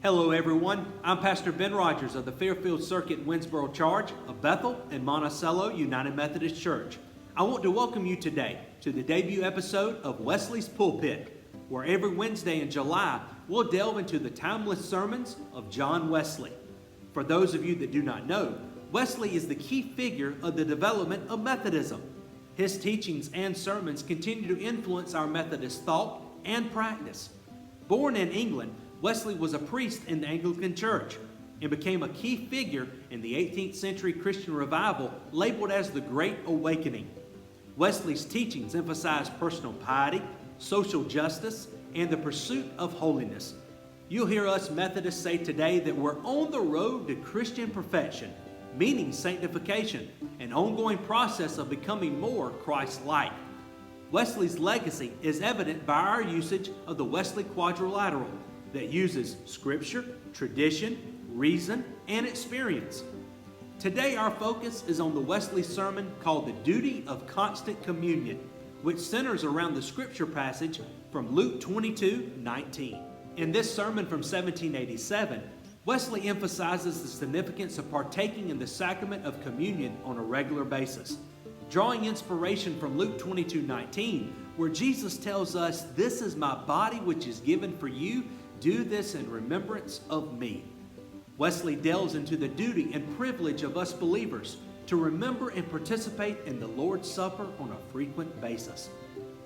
Hello everyone, I'm Pastor Ben Rogers of the Fairfield Circuit Winsboro Charge of Bethel and Monticello United Methodist Church. I want to welcome you today to the debut episode of Wesley's Pulpit, where every Wednesday in July we'll delve into the timeless sermons of John Wesley. For those of you that do not know, Wesley is the key figure of the development of Methodism. His teachings and sermons continue to influence our Methodist thought and practice. Born in England, Wesley was a priest in the Anglican Church and became a key figure in the 18th century Christian revival labeled as the Great Awakening. Wesley's teachings emphasized personal piety, social justice, and the pursuit of holiness. You'll hear us Methodists say today that we're on the road to Christian perfection, meaning sanctification, an ongoing process of becoming more Christ-like. Wesley's legacy is evident by our usage of the Wesley Quadrilateral that uses Scripture, tradition, reason, and experience. Today our focus is on the Wesley sermon called The Duty of Constant Communion, which centers around the Scripture passage from Luke 22:19. In this sermon from 1787, Wesley emphasizes the significance of partaking in the sacrament of communion on a regular basis, drawing inspiration from Luke 22:19, where Jesus tells us, "This is my body which is given for you. Do this in remembrance of me." Wesley delves into the duty and privilege of us believers to remember and participate in the Lord's Supper on a frequent basis.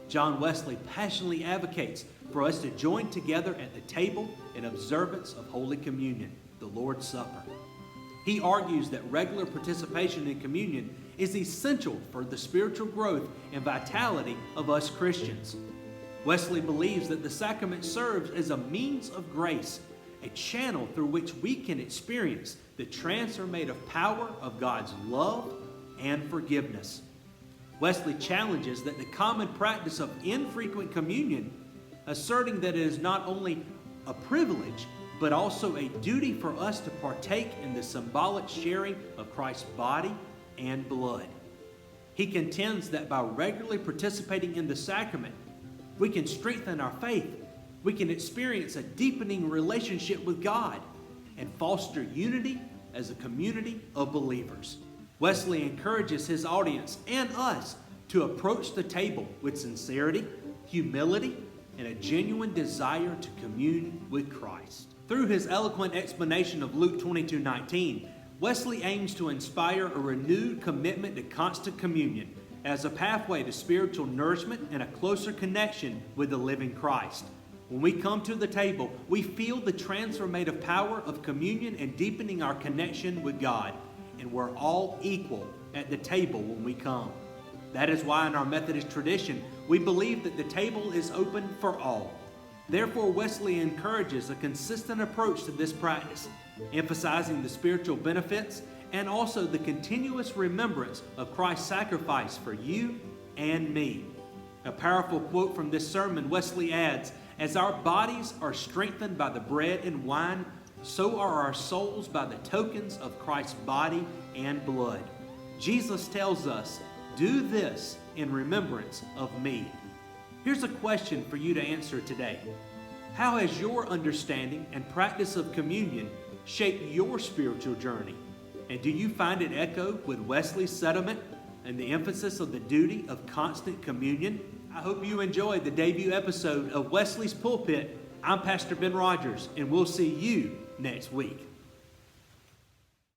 John Wesley passionately advocates for us to join together at the table in observance of Holy Communion, the Lord's Supper. He argues that regular participation in communion is essential for the spiritual growth and vitality of us Christians. Wesley believes that the sacrament serves as a means of grace, a channel through which we can experience the transformative power of God's love and forgiveness. Wesley challenges that the common practice of infrequent communion, asserting that it is not only a privilege, but also a duty for us to partake in the symbolic sharing of Christ's body and blood. He contends that by regularly participating in the sacrament, we can strengthen our faith, we can experience a deepening relationship with God, and foster unity as a community of believers. Wesley encourages his audience and us to approach the table with sincerity, humility, and a genuine desire to commune with Christ. Through his eloquent explanation of Luke 22:19, Wesley aims to inspire a renewed commitment to constant communion as a pathway to spiritual nourishment and a closer connection with the living Christ. When we come to the table, we feel the transformative power of communion and deepening our connection with God, and we're all equal at the table when we come. That is why in our Methodist tradition, we believe that the table is open for all. Therefore, Wesley encourages a consistent approach to this practice, emphasizing the spiritual benefits and also the continuous remembrance of Christ's sacrifice for you and me. A powerful quote from this sermon, Wesley adds, "As our bodies are strengthened by the bread and wine, so are our souls by the tokens of Christ's body and blood." Jesus tells us, "Do this in remembrance of me." Here's a question for you to answer today. How has your understanding and practice of communion shaped your spiritual journey? And do you find it echo with Wesley's sentiment and the emphasis of the duty of constant communion? I hope you enjoyed the debut episode of Wesley's Pulpit. I'm Pastor Ben Rogers, and we'll see you next week.